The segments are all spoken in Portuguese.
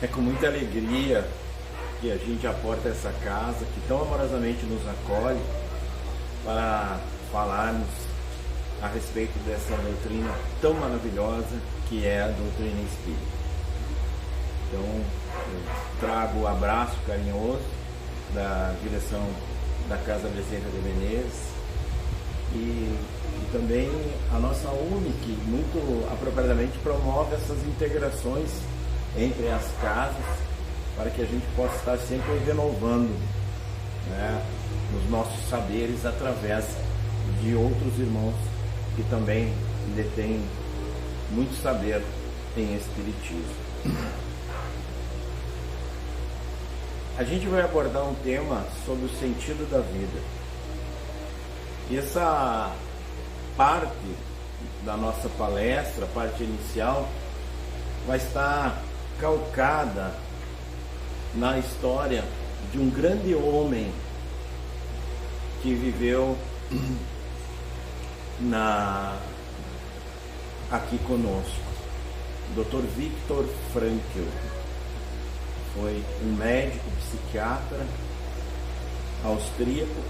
É com muita alegria que a gente aporta essa casa que tão amorosamente nos acolhe para falarmos a respeito dessa doutrina tão maravilhosa que é a doutrina espírita. Então, eu trago o abraço carinhoso da direção da Casa Bezerra de Menezes e também a nossa UNE, que muito apropriadamente promove essas integrações entre as casas para que a gente possa estar sempre renovando, né, os nossos saberes através de outros irmãos que também detêm muito saber em Espiritismo. A gente vai abordar um tema sobre o sentido da vida. E essa parte da nossa palestra, a parte inicial, vai estar calcada na história de um grande homem que viveu aqui conosco, Dr. Viktor Frankl. Foi um médico psiquiatra austríaco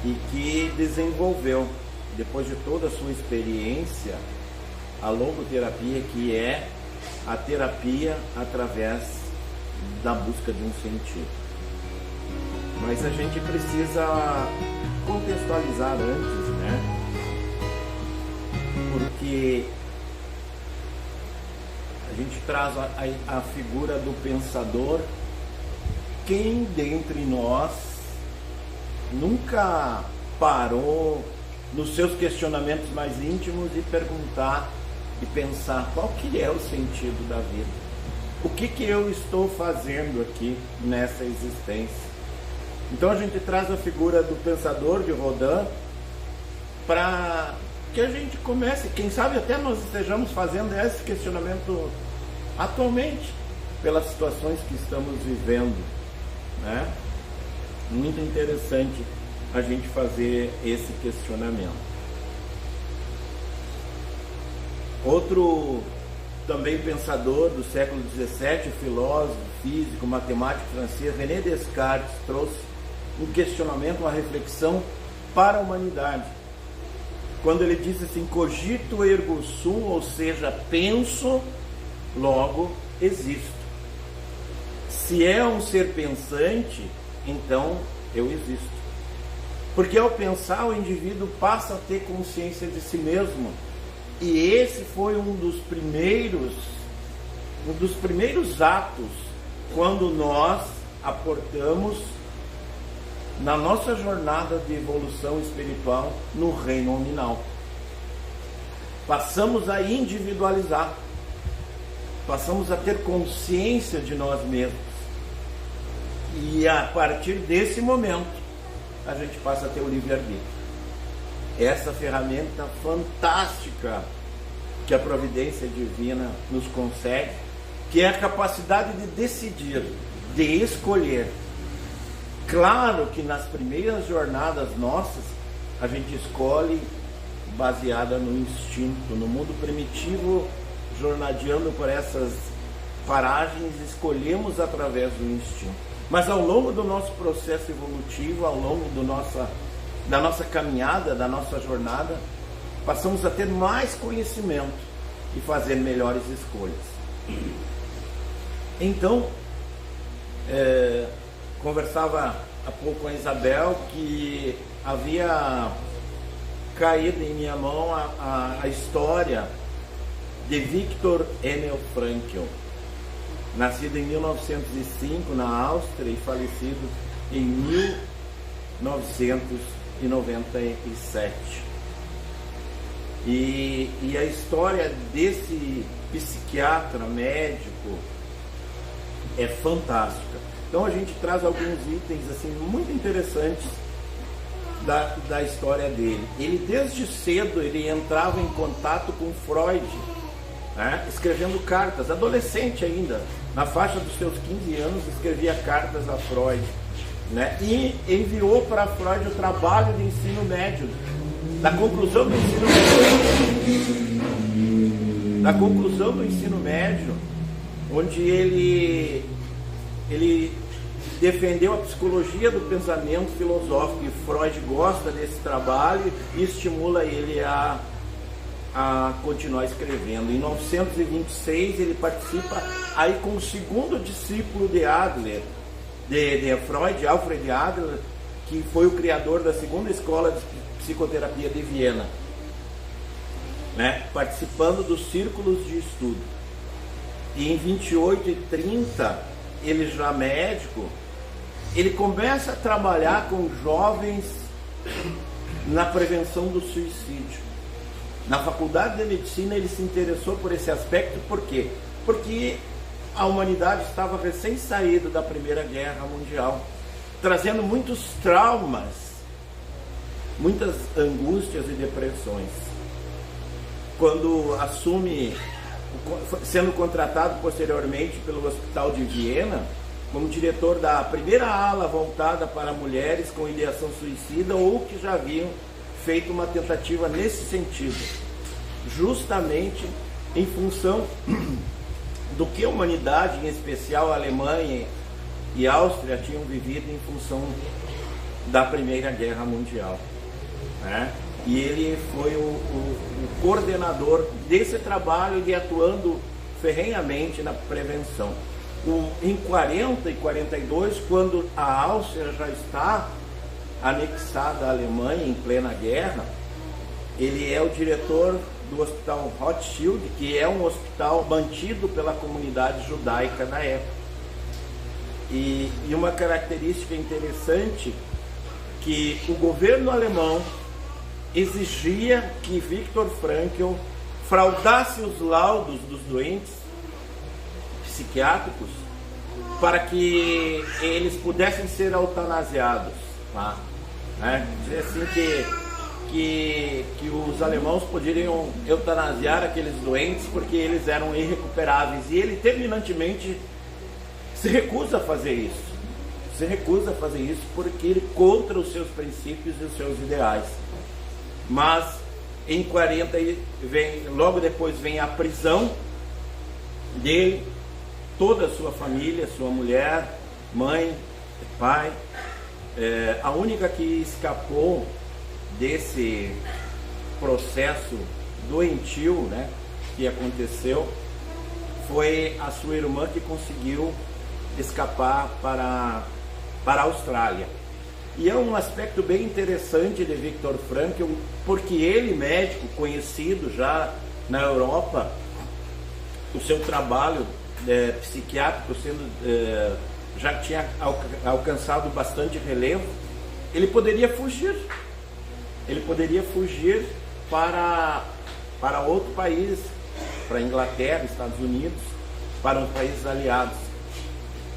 e que desenvolveu, depois de toda a sua experiência, a logoterapia, que é a terapia através da busca de um sentido. Mas a gente precisa contextualizar antes, né? Porque a gente traz a figura do pensador. Quem dentre nós nunca parou nos seus questionamentos mais íntimos e perguntar e pensar qual que é o sentido da vida? O que eu estou fazendo aqui nessa existência? Então a gente traz a figura do pensador de Rodin para que a gente comece, quem sabe até nós estejamos fazendo esse questionamento atualmente, pelas situações que estamos vivendo, né? Muito interessante a gente fazer esse questionamento. Outro também pensador do século XVII, filósofo, físico, matemático francês, René Descartes, trouxe um questionamento, uma reflexão para a humanidade. Quando ele diz assim: cogito ergo sum, ou seja, penso, logo existo. Se é um ser pensante, então eu existo. Porque ao pensar, o indivíduo passa a ter consciência de si mesmo. E esse foi um dos primeiros atos quando nós aportamos na nossa jornada de evolução espiritual no reino nominal. Passamos a individualizar, passamos a ter consciência de nós mesmos. E a partir desse momento, a gente passa a ter o livre-arbítrio. Essa ferramenta fantástica que a providência divina nos concede, que é a capacidade de decidir, de escolher. Claro que nas primeiras jornadas nossas, a gente escolhe baseada no instinto. No mundo primitivo, jornadeando por essas paragens, escolhemos através do instinto. Mas ao longo do nosso processo evolutivo, ao longo da nossa caminhada, da nossa jornada, passamos a ter mais conhecimento e fazer melhores escolhas. Então, conversava há pouco com a Isabel que havia caído em minha mão a história de Viktor Emil Frankl, nascido em 1905 na Áustria e falecido em 1997. E a história desse psiquiatra, médico, é fantástica. Então a gente traz alguns itens assim muito interessantes da história dele. Ele desde cedo ele entrava em contato com Freud, né, escrevendo cartas, adolescente ainda, na faixa dos seus 15 anos, escrevia cartas a Freud, né, e enviou para Freud o trabalho de ensino médio, da conclusão do ensino médio, onde ele defendeu a psicologia do pensamento filosófico, e Freud gosta desse trabalho e estimula ele a continuar escrevendo. Em 1926 ele participa aí com o segundo discípulo de Adler, de Freud, Alfred Adler, que foi o criador da segunda escola de psicoterapia de Viena, né? Participando dos círculos de estudo. E em 28 e 30, ele já médico, ele começa a trabalhar com jovens na prevenção do suicídio. Na faculdade de medicina ele se interessou por esse aspecto. Por quê? Porque a humanidade estava recém saída da Primeira Guerra Mundial, trazendo muitos traumas, muitas angústias e depressões. Quando assume, sendo contratado posteriormente pelo Hospital de Viena, como diretor da primeira ala voltada para mulheres com ideação suicida ou que já haviam feito uma tentativa nesse sentido, justamente em função do que a humanidade, em especial a Alemanha e a Áustria, tinham vivido em função da Primeira Guerra Mundial, né? E ele foi o coordenador desse trabalho e atuando ferrenhamente na prevenção. Em 40 e 42, quando a Áustria já está anexada à Alemanha em plena guerra, ele é o diretor do Hospital Rothschild, que é um hospital mantido pela comunidade judaica da época. E uma característica interessante, que o governo alemão exigia que Viktor Frankl fraudasse os laudos dos doentes psiquiátricos para que eles pudessem ser eutanasiados, tá? Dizer assim que os alemãos poderiam eutanasiar aqueles doentes porque eles eram irrecuperáveis, e ele terminantemente se recusa a fazer isso. Se recusa a fazer isso porque ele é contra os seus princípios e os seus ideais. Mas em 40 logo depois vem a prisão dele, toda a sua família, sua mulher, mãe, pai. A única que escapou desse processo doentio, né, que aconteceu, foi a sua irmã, que conseguiu escapar para a Austrália. E é um aspecto bem interessante de Viktor Frankl, porque ele, médico conhecido já na Europa, o seu trabalho psiquiátrico já tinha alcançado bastante relevo. Ele poderia fugir para outro país, para a Inglaterra, Estados Unidos, para os países aliados.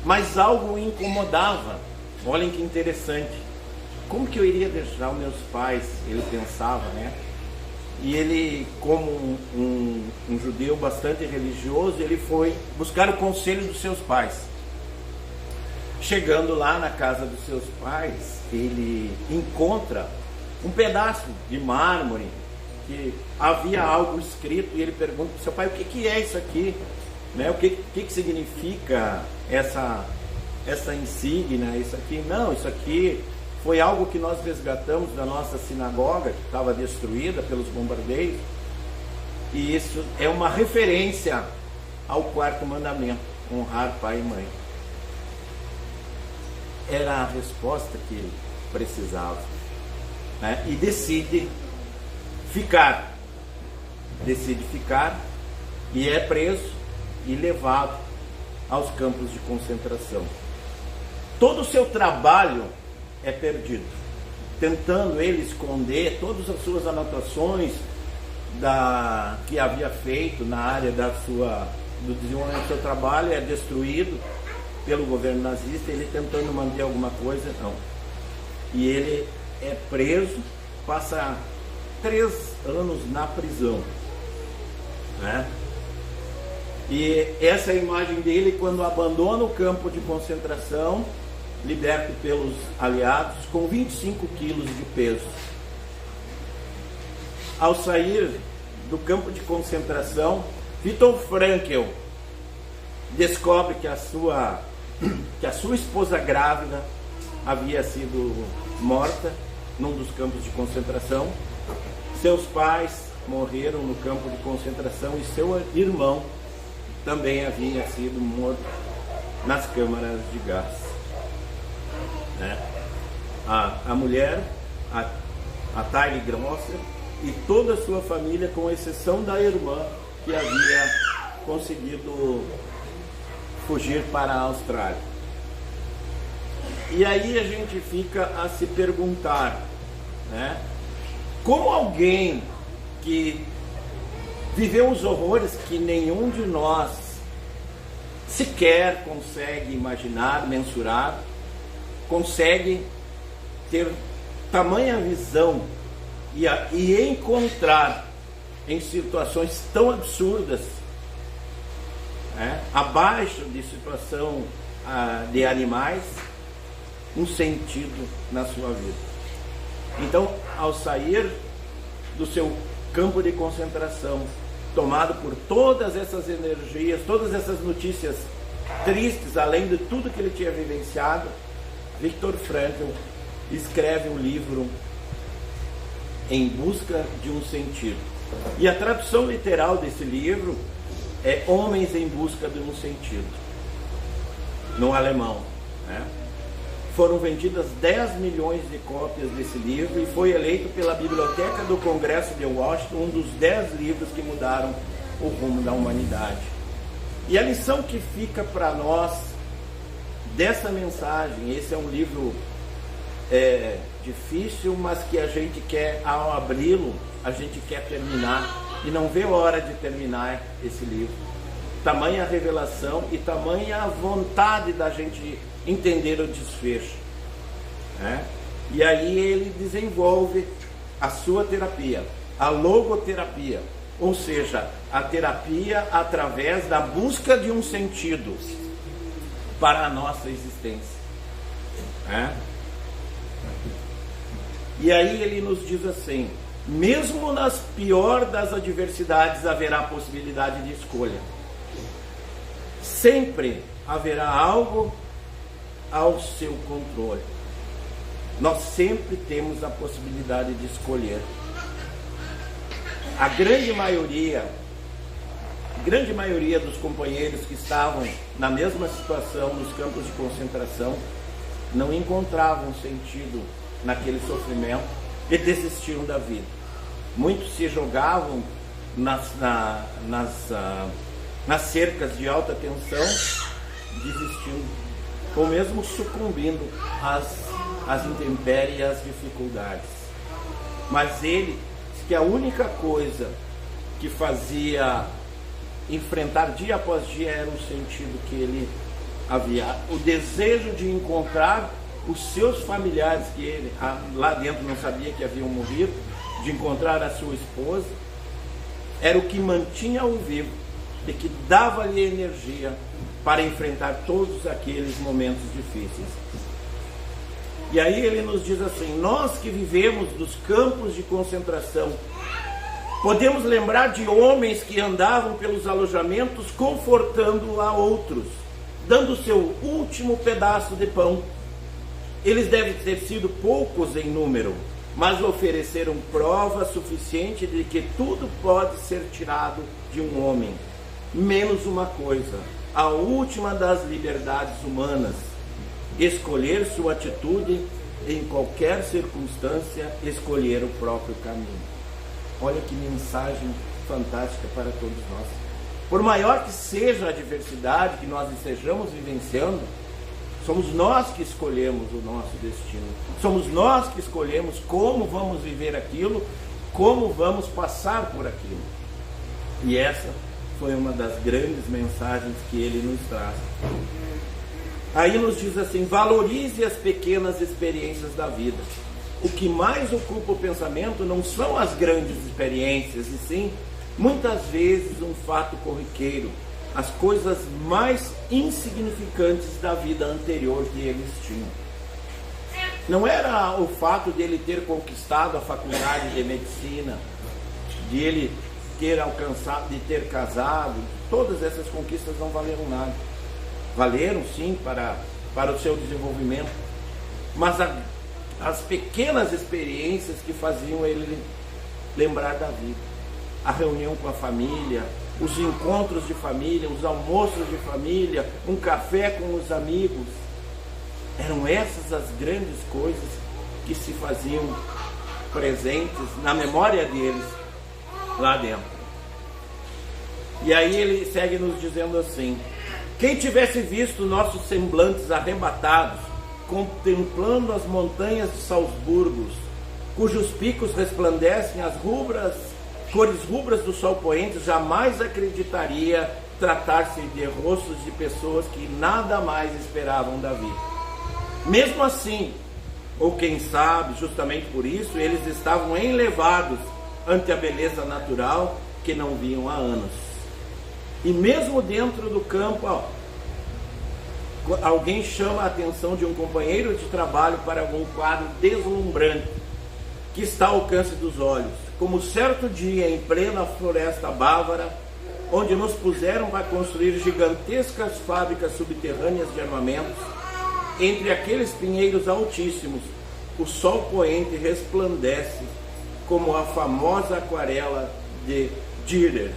Mas algo o incomodava. Olhem que interessante. Como que eu iria deixar os meus pais? Ele pensava, né? E ele, como um judeu bastante religioso, ele foi buscar o conselho dos seus pais. Chegando lá na casa dos seus pais, ele encontra um pedaço de mármore que havia algo escrito, e ele pergunta para o seu pai: o que é isso aqui? Né? O que significa essa insígnia? Isso aqui? Não, isso aqui foi algo que nós resgatamos da nossa sinagoga, que estava destruída pelos bombardeios, e isso é uma referência ao quarto mandamento: honrar pai e mãe. Era a resposta que ele precisava, né? E decide ficar, e é preso e levado aos campos de concentração. Todo o seu trabalho é perdido, tentando ele esconder todas as suas anotações que havia feito na área do desenvolvimento do seu trabalho, é destruído pelo governo nazista. Ele tentando manter alguma coisa, não. E ele é preso, passa 3 anos na prisão, né? E essa é a imagem dele quando abandona o campo de concentração, liberto pelos aliados, com 25 quilos de peso. Ao sair do campo de concentração, Viktor Frankl descobre que a sua esposa grávida havia sido morta num dos campos de concentração. Seus pais morreram no campo de concentração e seu irmão também havia sido morto nas câmaras de gás. Né? A mulher, a Tylee Grosser, e toda a sua família, com exceção da irmã, que havia conseguido fugir para a Austrália. E aí a gente fica a se perguntar, né? Como alguém que viveu os horrores que nenhum de nós sequer consegue imaginar, mensurar, consegue ter tamanha visão e encontrar em situações tão absurdas, né, abaixo de situação de animais, um sentido na sua vida. Então, ao sair do seu campo de concentração, tomado por todas essas energias, todas essas notícias tristes, além de tudo que ele tinha vivenciado, Viktor Frankl escreve um livro Em Busca de um Sentido. E a tradução literal desse livro é Homens em Busca de um Sentido, no alemão, né? Foram vendidas 10 milhões de cópias desse livro e foi eleito pela Biblioteca do Congresso de Washington um dos 10 livros que mudaram o rumo da humanidade. E a lição que fica para nós dessa mensagem, esse é um livro difícil, mas que a gente quer, ao abri-lo, a gente quer terminar e não vê a hora de terminar esse livro. Tamanha revelação e tamanha vontade da gente entender o desfecho, né? E aí ele desenvolve a sua terapia, a logoterapia, ou seja, a terapia através da busca de um sentido para a nossa existência, né? E aí ele nos diz assim: mesmo nas piores das adversidades haverá possibilidade de escolha. Sempre haverá algo ao seu controle. Nós sempre temos a possibilidade de escolher. A grande maioria dos companheiros que estavam na mesma situação nos campos de concentração não encontravam sentido naquele sofrimento e desistiram da vida. Muitos se jogavam nas cercas de alta tensão, desistindo, ou mesmo sucumbindo às intempéries e às dificuldades. Mas ele disse que a única coisa que fazia enfrentar dia após dia era o sentido que ele havia, o desejo de encontrar os seus familiares, que ele lá dentro não sabia que haviam morrido, de encontrar a sua esposa, era o que mantinha-o vivo e que dava-lhe energia para enfrentar todos aqueles momentos difíceis. E aí ele nos diz assim: nós que vivemos dos campos de concentração, podemos lembrar de homens que andavam pelos alojamentos confortando a outros, dando o seu último pedaço de pão. Eles devem ter sido poucos em número, mas ofereceram prova suficiente de que tudo pode ser tirado de um homem, menos uma coisa, a última das liberdades humanas: escolher sua atitude em qualquer circunstância, escolher o próprio caminho. Olha que mensagem fantástica para todos nós. Por maior que seja a adversidade que nós estejamos vivenciando, somos nós que escolhemos o nosso destino. Somos nós que escolhemos como vamos viver aquilo, como vamos passar por aquilo. E essa foi uma das grandes mensagens que ele nos traz. Aí nos diz assim: valorize as pequenas experiências da vida. O que mais ocupa o pensamento não são as grandes experiências, e sim, muitas vezes, um fato corriqueiro, as coisas mais insignificantes da vida anterior que eles tinham. Não era o fato de ele ter conquistado a faculdade de medicina, de ele ter alcançado, de ter casado, todas essas conquistas não valeram nada. Valeram sim para o seu desenvolvimento, mas as pequenas experiências que faziam ele lembrar da vida, a reunião com a família, os encontros de família, os almoços de família, um café com os amigos, eram essas as grandes coisas que se faziam presentes na memória deles lá dentro. E aí ele segue nos dizendo assim: quem tivesse visto nossos semblantes arrebatados, contemplando as montanhas de Salzburgos, cujos picos resplandecem as cores rubras do sol poente, jamais acreditaria tratar-se de rostos de pessoas que nada mais esperavam da vida. Mesmo assim, ou quem sabe, justamente por isso, eles estavam enlevados ante a beleza natural que não viam há anos. E mesmo dentro do campo, alguém chama a atenção de um companheiro de trabalho para algum quadro deslumbrante que está ao alcance dos olhos, como certo dia em plena floresta bávara, onde nos puseram para construir gigantescas fábricas subterrâneas de armamentos. Entre aqueles pinheiros altíssimos, o sol poente resplandece como a famosa aquarela de Dürer.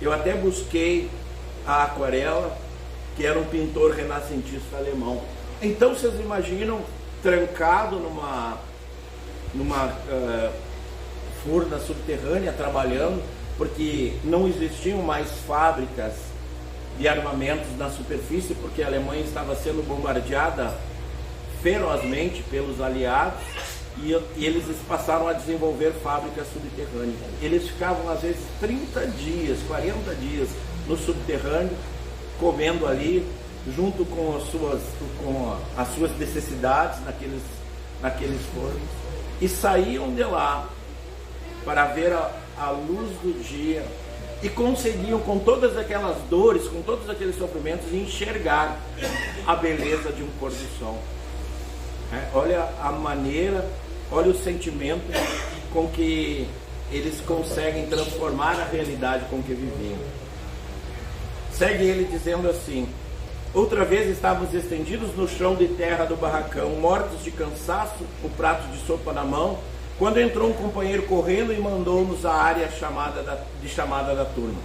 Eu até busquei a aquarela, que era um pintor renascentista alemão. Então vocês imaginam trancado numa furna subterrânea, trabalhando, porque não existiam mais fábricas de armamentos na superfície, porque a Alemanha estava sendo bombardeada ferozmente pelos aliados, e eles passaram a desenvolver fábricas subterrâneas. Eles ficavam às vezes 30 dias, 40 dias no subterrâneo, comendo ali, junto com as suas necessidades naqueles fornos, e saíam de lá para ver a luz do dia, e conseguiam, com todas aquelas dores, com todos aqueles sofrimentos, enxergar a beleza de um pôr do sol. Olha a maneira, olha o sentimento com que eles conseguem transformar a realidade com que viviam. Segue ele dizendo assim: outra vez estávamos estendidos no chão de terra do barracão, mortos de cansaço, o prato de sopa na mão, quando entrou um companheiro correndo e mandou-nos à área de chamada da turma.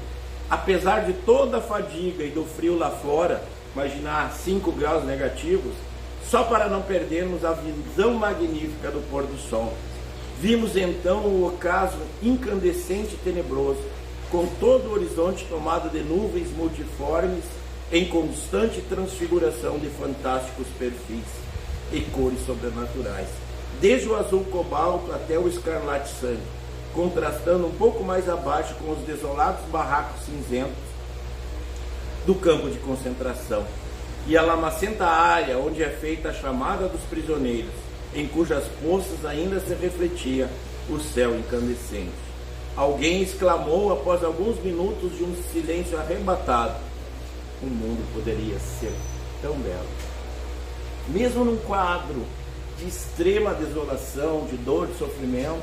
Apesar de toda a fadiga e do frio lá fora, imaginar 5 graus negativos, só para não perdermos a visão magnífica do pôr do sol. Vimos então o ocaso incandescente e tenebroso, com todo o horizonte tomado de nuvens multiformes, em constante transfiguração de fantásticos perfis e cores sobrenaturais, desde o azul cobalto até o escarlate sangue, contrastando um pouco mais abaixo com os desolados barracos cinzentos do campo de concentração, e a lamacenta área onde é feita a chamada dos prisioneiros, em cujas poças ainda se refletia o céu incandescente. Alguém exclamou após alguns minutos de um silêncio arrebatado: o mundo poderia ser tão belo. Mesmo num quadro de extrema desolação, de dor, de sofrimento,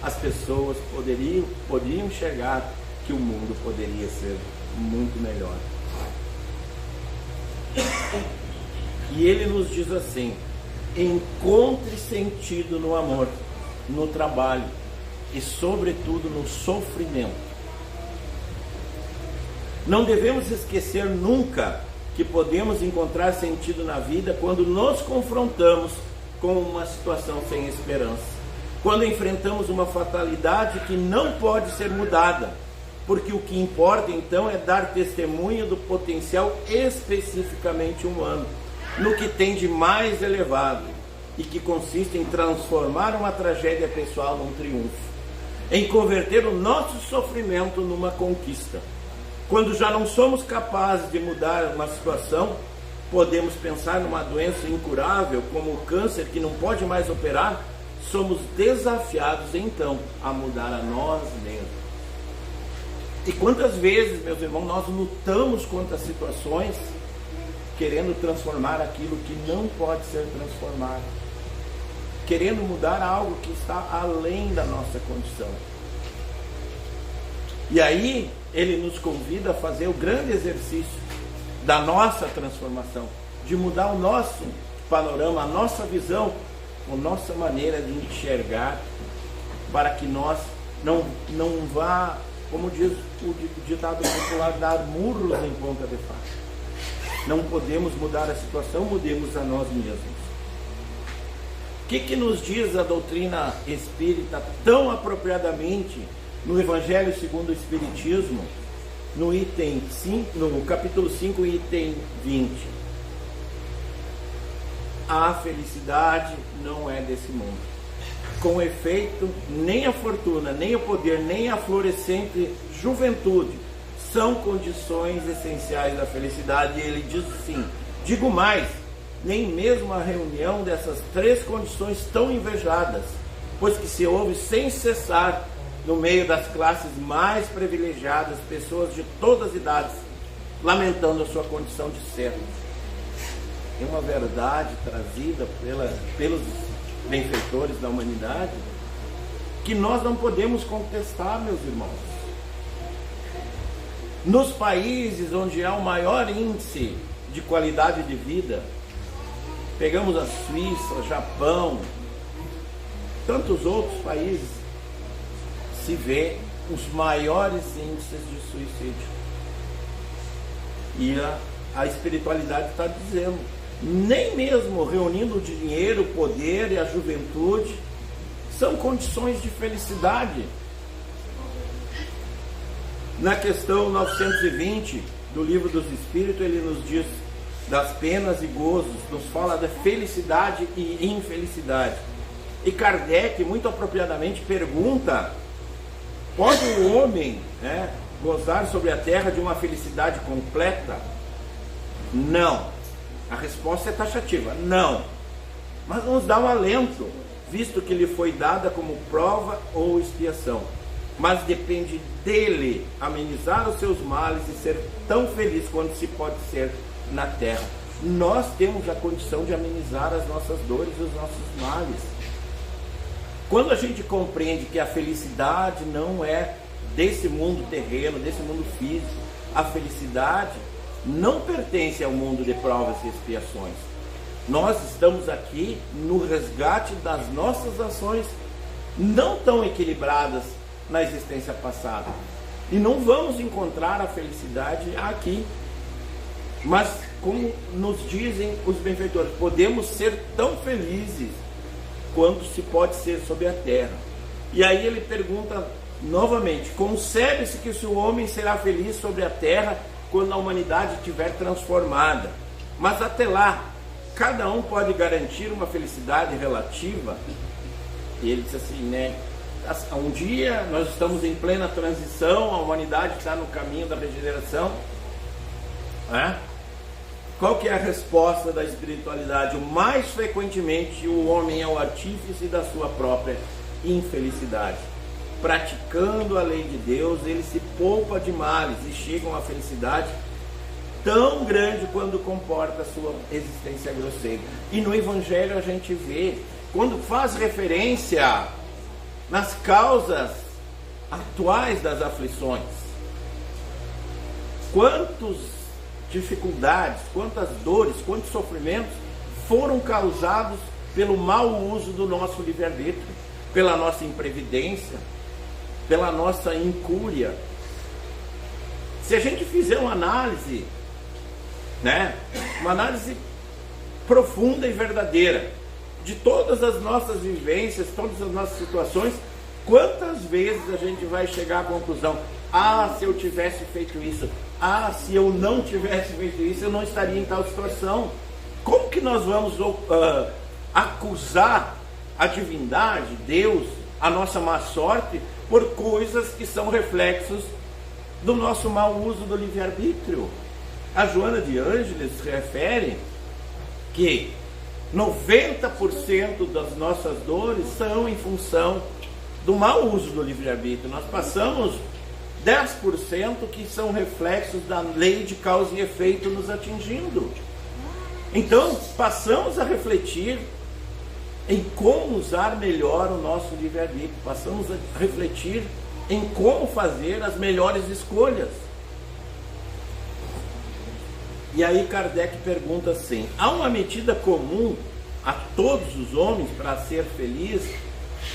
as pessoas poderiam enxergar que o mundo poderia ser muito melhor. E ele nos diz assim: encontre sentido no amor, no trabalho e sobretudo no sofrimento. Não devemos esquecer nunca que podemos encontrar sentido na vida quando nos confrontamos com uma situação sem esperança, quando enfrentamos uma fatalidade que não pode ser mudada, porque o que importa então é dar testemunho do potencial especificamente humano, no que tem de mais elevado, e que consiste em transformar uma tragédia pessoal num triunfo, em converter o nosso sofrimento numa conquista. Quando já não somos capazes de mudar uma situação, podemos pensar numa doença incurável, como o câncer, que não pode mais operar, somos desafiados então a mudar a nós mesmos. E quantas vezes, meus irmãos, nós lutamos contra situações, querendo transformar aquilo que não pode ser transformado, querendo mudar algo que está além da nossa condição. E aí ele nos convida a fazer o grande exercício da nossa transformação, de mudar o nosso panorama, a nossa visão, a nossa maneira de enxergar, para que nós não vá, como diz o ditado popular, dar murros em ponta de faca. Não podemos mudar a situação, mudemos a nós mesmos. O que nos diz a doutrina espírita tão apropriadamente no Evangelho segundo o Espiritismo, no item 5, no capítulo 5, item 20? A felicidade não é desse mundo. Com efeito, nem a fortuna, nem o poder, nem a florescente juventude são condições essenciais da felicidade. E ele diz assim: digo mais, nem mesmo a reunião dessas três condições tão invejadas, pois que se ouve sem cessar no meio das classes mais privilegiadas pessoas de todas as idades lamentando a sua condição de ser. É uma verdade trazida pelos benfeitores da humanidade que nós não podemos contestar, meus irmãos. Nos países onde há o maior índice de qualidade de vida, pegamos a Suíça, o Japão, tantos outros países, se vê os maiores índices de suicídio. E a espiritualidade está dizendo, nem mesmo reunindo o dinheiro, o poder e a juventude são condições de felicidade. Na questão 920 do Livro dos Espíritos, ele nos diz das penas e gozos, nos fala da felicidade e infelicidade. E Kardec, muito apropriadamente, pergunta: pode o homem, gozar sobre a terra de uma felicidade completa? Não. A resposta é taxativa: não. Mas nos dá um alento, visto que lhe foi dada como prova ou expiação. Mas depende dele amenizar os seus males e ser tão feliz quanto se pode ser na terra. Nós temos a condição de amenizar as nossas dores e os nossos males. Quando a gente compreende que a felicidade não é desse mundo terreno, desse mundo físico, a felicidade não pertence ao mundo de provas e expiações. Nós estamos aqui no resgate das nossas ações não tão equilibradas na existência passada. E não vamos encontrar a felicidade aqui. Mas, como nos dizem os benfeitores, podemos ser tão felizes quanto se pode ser sobre a terra. E aí ele pergunta novamente: concebe-se que o homem será feliz sobre a terra quando a humanidade estiver transformada, mas até lá, cada um pode garantir uma felicidade relativa? E ele diz assim, um dia nós estamos em plena transição, a humanidade está no caminho da regeneração, Qual que é a resposta da espiritualidade? O mais frequentemente o homem é o artífice da sua própria infelicidade. Praticando a lei de Deus, ele se poupa de males e chega a uma felicidade tão grande quando comporta a sua existência grosseira. E no Evangelho a gente vê, quando faz referência nas causas atuais das aflições, quantas dificuldades, quantas dores, quantos sofrimentos foram causados pelo mau uso do nosso livre-arbítrio, pela nossa imprevidência, pela nossa incúria. Se a gente fizer uma análise, uma análise profunda e verdadeira de todas as nossas vivências, todas as nossas situações, quantas vezes a gente vai chegar à conclusão: se eu tivesse feito isso, se eu não tivesse feito isso, eu não estaria em tal situação. Como que nós vamos acusar a divindade, Deus, a nossa má sorte, por coisas que são reflexos do nosso mau uso do livre-arbítrio? A Joana de Ângeles refere que 90% das nossas dores são em função do mau uso do livre-arbítrio. Nós passamos 10% que são reflexos da lei de causa e efeito nos atingindo. Então, passamos a refletir em como usar melhor o nosso livre-arbítrio. Passamos a refletir em como fazer as melhores escolhas. E aí Kardec pergunta assim: há uma medida comum a todos os homens para ser feliz?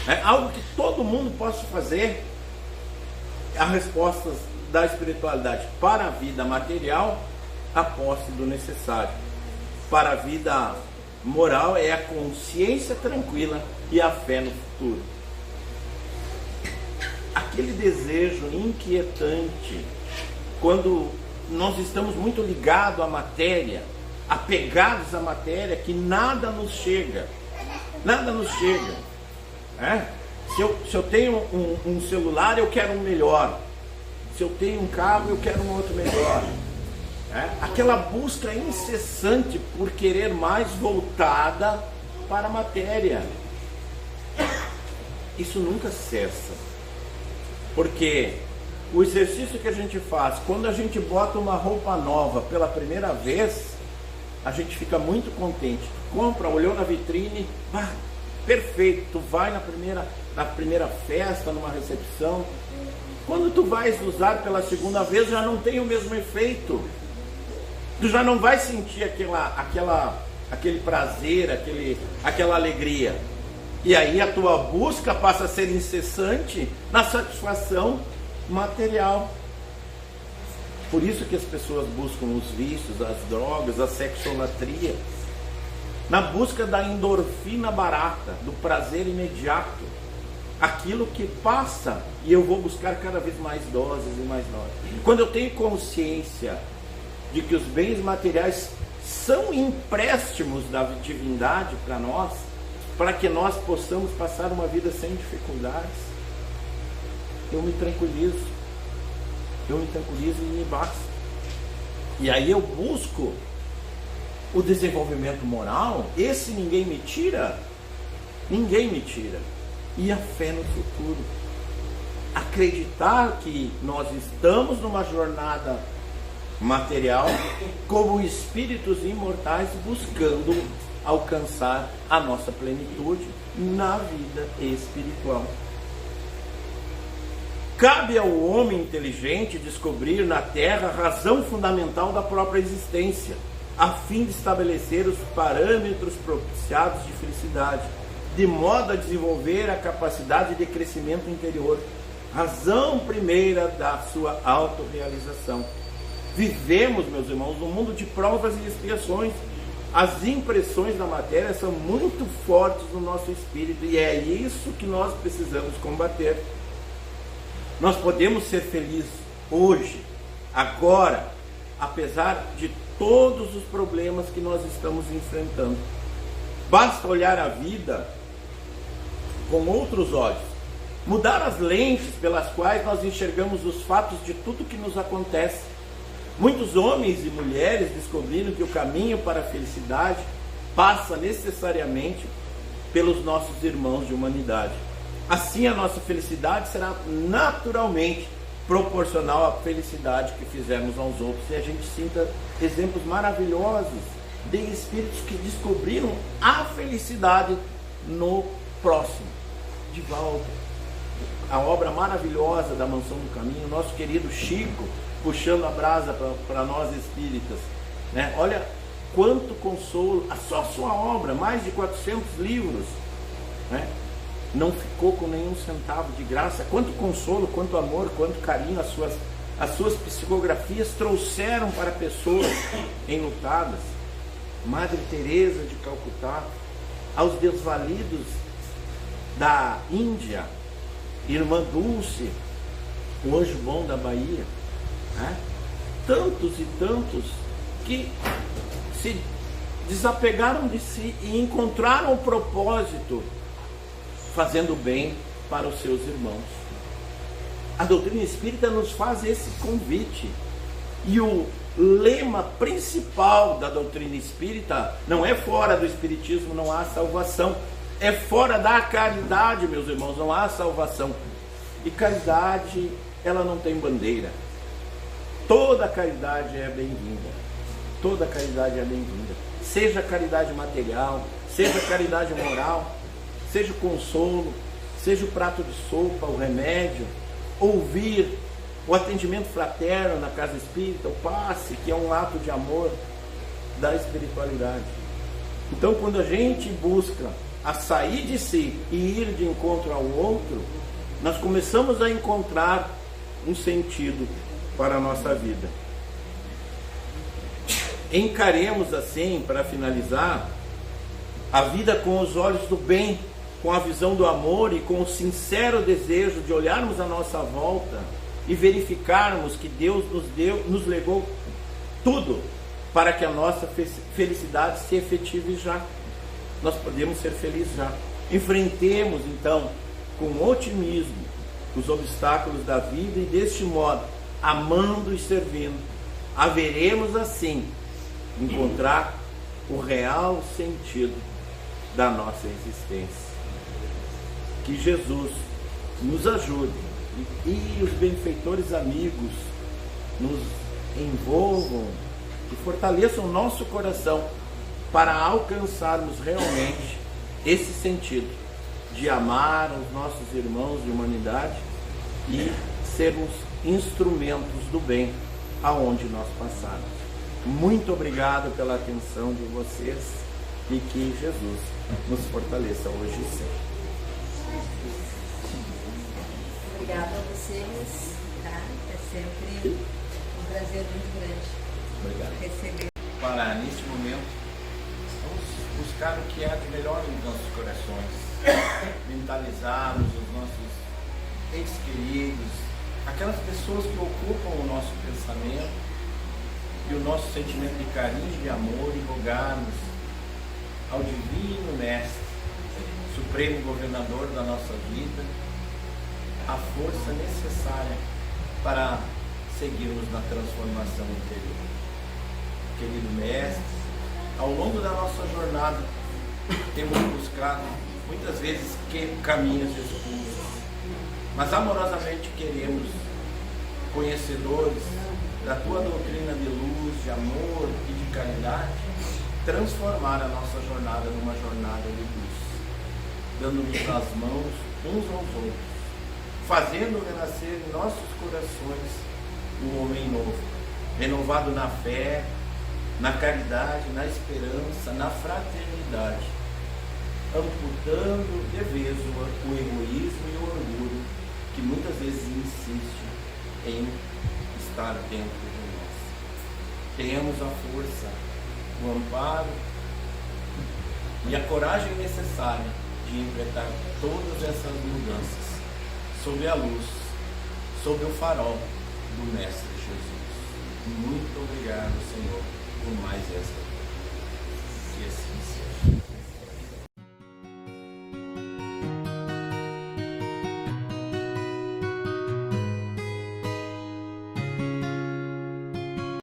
É algo que todo mundo possa fazer? A resposta da espiritualidade: para a vida material, a posse do necessário. Para a vida moral é a consciência tranquila e a fé no futuro. Aquele desejo inquietante, quando nós estamos muito ligados à matéria, apegados à matéria, que nada nos chega. Nada nos chega. Se eu tenho um celular, eu quero um melhor. Se eu tenho um carro, eu quero um outro melhor. Aquela busca incessante por querer mais, voltada para a matéria. Isso nunca cessa. Porque o exercício que a gente faz, quando a gente bota uma roupa nova pela primeira vez, a gente fica muito contente. Compra, olhou na vitrine, perfeito. Tu vai na primeira festa, numa recepção. Quando tu vais usar pela segunda vez, já não tem o mesmo efeito. Tu já não vai sentir aquele prazer, aquela alegria. E aí a tua busca passa a ser incessante na satisfação material. Por isso que as pessoas buscam os vícios, as drogas, a sexolatria, na busca da endorfina barata, do prazer imediato, aquilo que passa, e eu vou buscar cada vez mais doses e mais doses. Quando eu tenho consciência de que os bens materiais são empréstimos da divindade para nós, para que nós possamos passar uma vida sem dificuldades, eu me tranquilizo e me basta. E aí eu busco o desenvolvimento moral, esse ninguém me tira, e a fé no futuro. Acreditar que nós estamos numa jornada material como espíritos imortais buscando alcançar a nossa plenitude na vida espiritual. Cabe ao homem inteligente descobrir na Terra a razão fundamental da própria existência, a fim de estabelecer os parâmetros propiciados de felicidade, de modo a desenvolver a capacidade de crescimento interior, razão primeira da sua autorrealização. Vivemos, meus irmãos, num mundo de provas e expiações. As impressões da matéria são muito fortes no nosso espírito, e é isso que nós precisamos combater. Nós podemos ser felizes hoje, agora, apesar de todos os problemas que nós estamos enfrentando. Basta olhar a vida com outros olhos, mudar as lentes pelas quais nós enxergamos os fatos de tudo que nos acontece. Muitos homens e mulheres descobriram que o caminho para a felicidade passa necessariamente pelos nossos irmãos de humanidade. Assim, a nossa felicidade será naturalmente proporcional à felicidade que fizermos aos outros. E a gente sinta exemplos maravilhosos de espíritos que descobriram a felicidade no próximo. Divaldo, a obra maravilhosa da Mansão do Caminho, nosso querido Chico, puxando a brasa para nós espíritas, né? Olha quanto consolo, só a sua obra, mais de 400 livros, né? Não ficou com nenhum centavo de graça. Quanto consolo, quanto amor, quanto carinho as suas psicografias trouxeram para pessoas enlutadas. Madre Teresa de Calcutá, aos desvalidos da Índia, Irmã Dulce, o Anjo Bom da Bahia, né? Tantos e tantos que se desapegaram de si e encontraram o propósito fazendo bem para os seus irmãos. A doutrina espírita nos faz esse convite, e o lema principal da doutrina espírita não é: fora do espiritismo não há salvação, é fora da caridade, meus irmãos, não há salvação. E caridade, ela não tem bandeira. Toda caridade é bem-vinda. Toda caridade é bem-vinda. Seja caridade material, seja caridade moral, seja o consolo, seja o prato de sopa, o remédio, ouvir o atendimento fraterno na casa espírita, o passe, que é um ato de amor da espiritualidade. Então, quando a gente busca a sair de si e ir de encontro ao outro, nós começamos a encontrar um sentido para a nossa vida. Encaremos assim, para finalizar, a vida com os olhos do bem, com a visão do amor e com o sincero desejo de olharmos à nossa volta e verificarmos que Deus nos legou tudo para que a nossa felicidade se efetive já. Nós podemos ser felizes já. Enfrentemos então com otimismo os obstáculos da vida e deste modo, amando e servindo, haveremos assim encontrar o real sentido da nossa existência. Que Jesus nos ajude e os benfeitores amigos nos envolvam e fortaleçam o nosso coração para alcançarmos realmente esse sentido de amar os nossos irmãos de humanidade e sermos instrumentos do bem aonde nós passarmos. Muito obrigado pela atenção de vocês e que Jesus nos fortaleça hoje e sempre. Obrigada a vocês, tá? É sempre um prazer muito grande. Obrigado. Receber. Para, neste momento, vamos buscar o que há de melhor nos nossos corações, mentalizarmos os nossos entes queridos, aquelas pessoas que ocupam o nosso pensamento e o nosso sentimento de carinho e de amor, e rogarmos ao Divino Mestre, Supremo Governador da nossa vida, a força necessária para seguirmos na transformação interior. Querido Mestre, ao longo da nossa jornada, temos buscado muitas vezes caminhos escuros, mas amorosamente queremos, conhecedores da Tua doutrina de luz, de amor e de caridade, transformar a nossa jornada numa jornada de luz, dando-nos as mãos uns aos outros, fazendo renascer em nossos corações um homem novo, renovado na fé, na caridade, na esperança, na fraternidade, amputando de vez o egoísmo e o orgulho que muitas vezes insiste em estar dentro de nós. Tenhamos a força, o amparo e a coragem necessária de enfrentar todas essas mudanças sob a luz, sob o farol do Mestre Jesus. Muito obrigado, Senhor, por mais